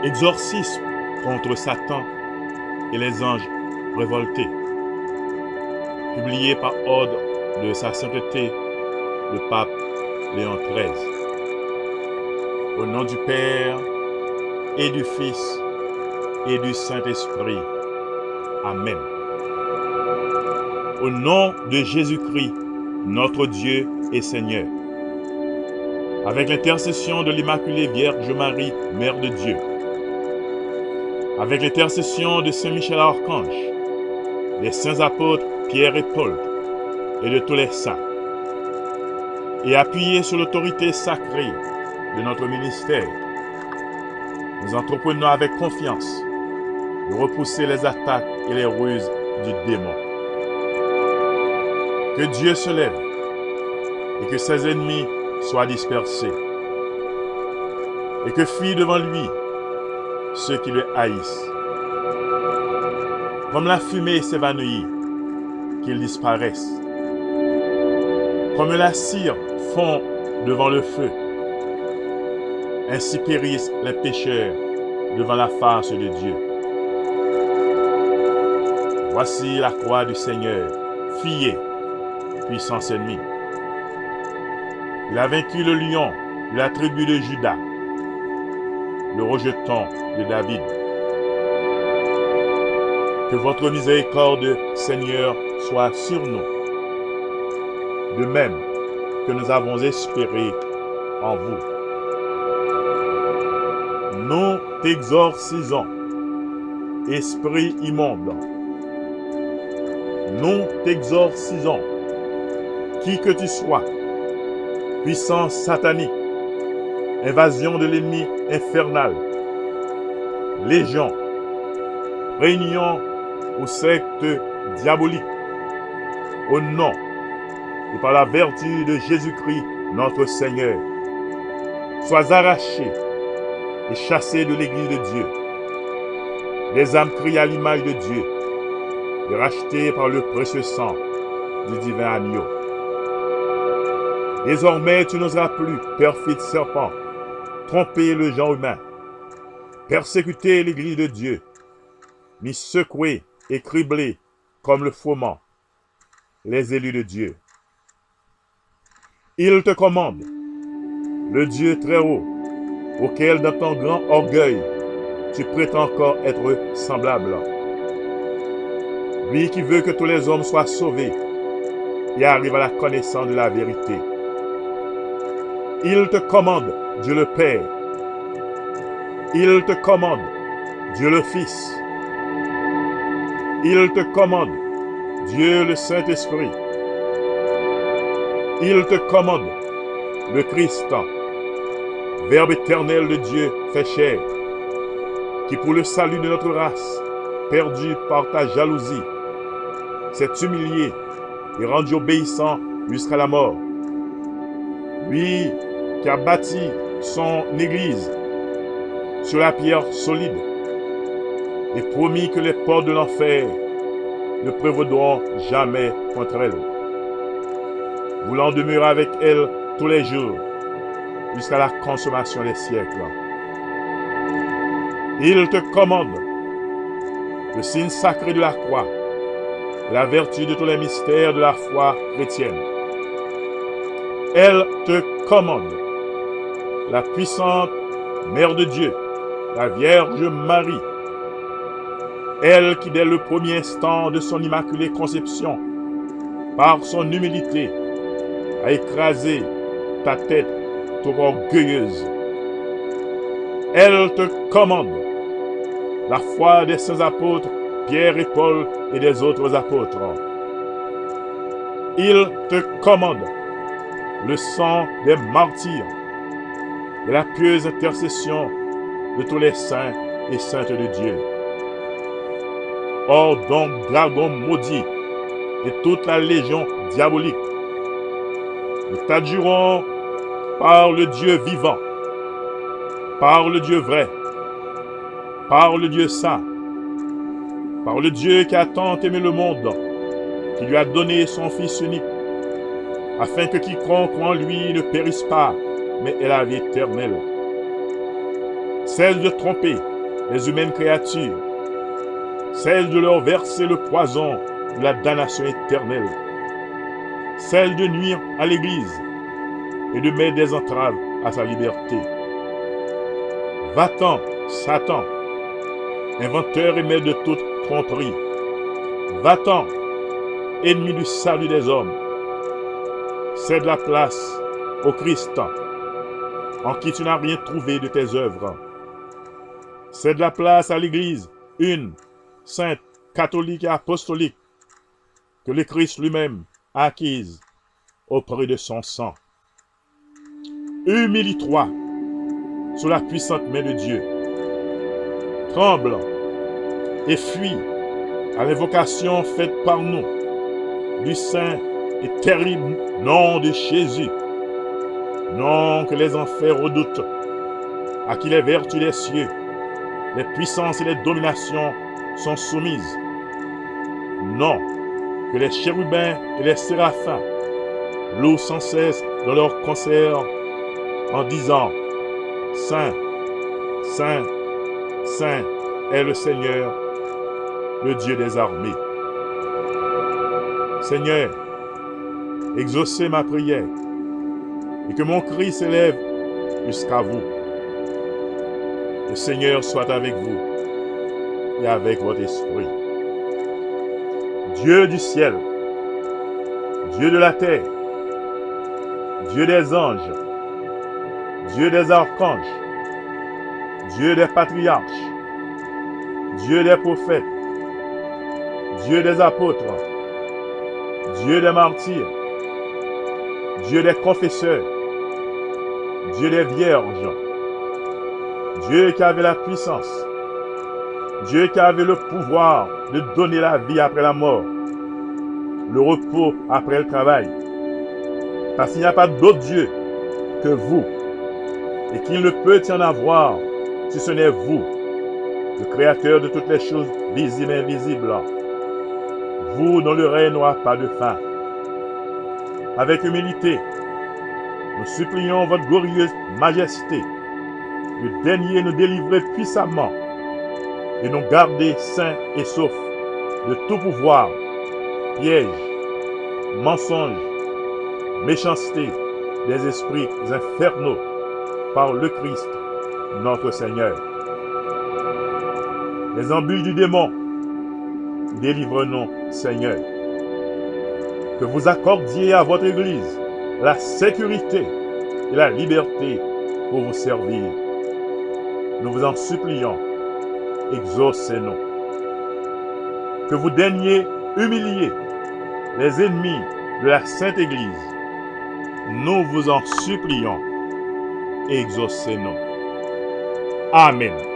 Exorcisme contre Satan et les anges révoltés. Publié par ordre de sa sainteté, le pape Léon XIII. Au nom du Père et du Fils et du Saint-Esprit. Amen. Au nom de Jésus-Christ, notre Dieu et Seigneur, avec l'intercession de l'Immaculée Vierge Marie, Mère de Dieu, avec l'intercession de Saint Michel Archange, des saints apôtres Pierre et Paul, et de tous les saints, et appuyés sur l'autorité sacrée de notre ministère, nous entreprenons avec confiance de repousser les attaques et les ruses du démon. Que Dieu se lève et que ses ennemis soient dispersés, et que fuient devant lui ceux qui le haïssent. Comme la fumée s'évanouit, qu'ils disparaissent. Comme la cire fond devant le feu, ainsi périssent les pécheurs devant la face de Dieu. Voici la croix du Seigneur, fuyez, puissance ennemie. Il a vaincu le lion de la tribu de Juda, le rejeton de David. Que votre miséricorde, Seigneur, soit sur nous, de même que nous avons espéré en vous. Nous t'exorcisons, esprit immonde. Nous t'exorcisons, qui que tu sois, puissance satanique, invasion de l'ennemi infernal, légion, réunion ou secte diabolique, au nom et par la vertu de Jésus-Christ, notre Seigneur, sois arraché et chassé de l'Église de Dieu. Les âmes créées à l'image de Dieu et rachetées par le précieux sang du divin agneau. Désormais, tu n'oseras plus, perfide serpent, tromper le genre humain, persécuter l'Église de Dieu, ni secouer et cribler comme le froment les élus de Dieu. Il te commande, le Dieu très haut, auquel dans ton grand orgueil, tu prétends encore être semblable. Lui qui veut que tous les hommes soient sauvés et arrivent à la connaissance de la vérité. Il te commande, Dieu le Père. Il te commande, Dieu le Fils. Il te commande, Dieu le Saint-Esprit. Il te commande, le Christ, Verbe éternel de Dieu fait chair, qui pour le salut de notre race, perdu par ta jalousie, s'est humilié et rendu obéissant jusqu'à la mort. Lui qui a bâti son Église sur la pierre solide et promis que les portes de l'enfer ne prévaudront jamais contre elle, voulant demeurer avec elle tous les jours jusqu'à la consommation des siècles. Il te commande le signe sacré de la croix, la vertu de tous les mystères de la foi chrétienne. Elle te commande la puissante Mère de Dieu, la Vierge Marie, elle qui dès le premier instant de son immaculée conception, par son humilité, a écrasé ta tête trop orgueilleuse. Elle te commande la foi des saints apôtres Pierre et Paul et des autres apôtres. Il te commande le sang des martyrs et la pieuse intercession de tous les saints et saintes de Dieu. Or donc, dragon maudit et toute la légion diabolique, nous t'adjurons par le Dieu vivant, par le Dieu vrai, par le Dieu saint, par le Dieu qui a tant aimé le monde, qui lui a donné son Fils unique, afin que quiconque en lui ne périsse pas, mais ait la vie éternelle. Cesse de tromper les humaines créatures, celle de leur verser le poison de la damnation éternelle, celle de nuire à l'Église et de mettre des entraves à sa liberté. Va-t'en, Satan, inventeur et maître de toute tromperie. Va-t'en, ennemi du salut des hommes. Cède la place au Christ, en qui tu n'as rien trouvé de tes œuvres. Cède la place à l'Église, une, sainte, catholique et apostolique, que le Christ lui-même a acquise auprès de son sang. Humilie-toi sous la puissante main de Dieu. Tremble et fuis à l'invocation faite par nous du saint et terrible nom de Jésus, nom que les enfers redoutent, à qui les vertus des cieux, les puissances et les dominations sont soumises. Non, que les chérubins et les séraphins louent sans cesse dans leur concert en disant « Saint, Saint, Saint est le Seigneur, le Dieu des armées. » Seigneur, exaucez ma prière et que mon cri s'élève jusqu'à vous. Le Seigneur soit avec vous et avec votre esprit. Dieu du ciel, Dieu de la terre, Dieu des anges, Dieu des archanges, Dieu des patriarches, Dieu des prophètes, Dieu des apôtres, Dieu des martyrs, Dieu des confesseurs, Dieu des vierges, Dieu qui avait la puissance, Dieu qui avait le pouvoir de donner la vie après la mort, le repos après le travail. Parce qu'il n'y a pas d'autre Dieu que vous, et qu'il ne peut y en avoir si ce n'est vous, le Créateur de toutes les choses visibles et invisibles. Vous dont le règne n'aura pas de fin. Avec humilité, nous supplions votre glorieuse majesté de daigner nous délivrer puissamment et nous garder sains et saufs de tout pouvoir, piège, mensonge, méchanceté des esprits infernaux par le Christ, notre Seigneur. Les embûches du démon, délivre-nous, Seigneur. Que vous accordiez à votre Église la sécurité et la liberté pour vous servir. Nous vous en supplions, exaucez-nous. Que vous daigniez humilier les ennemis de la Sainte Église. Nous vous en supplions, exaucez-nous. Amen.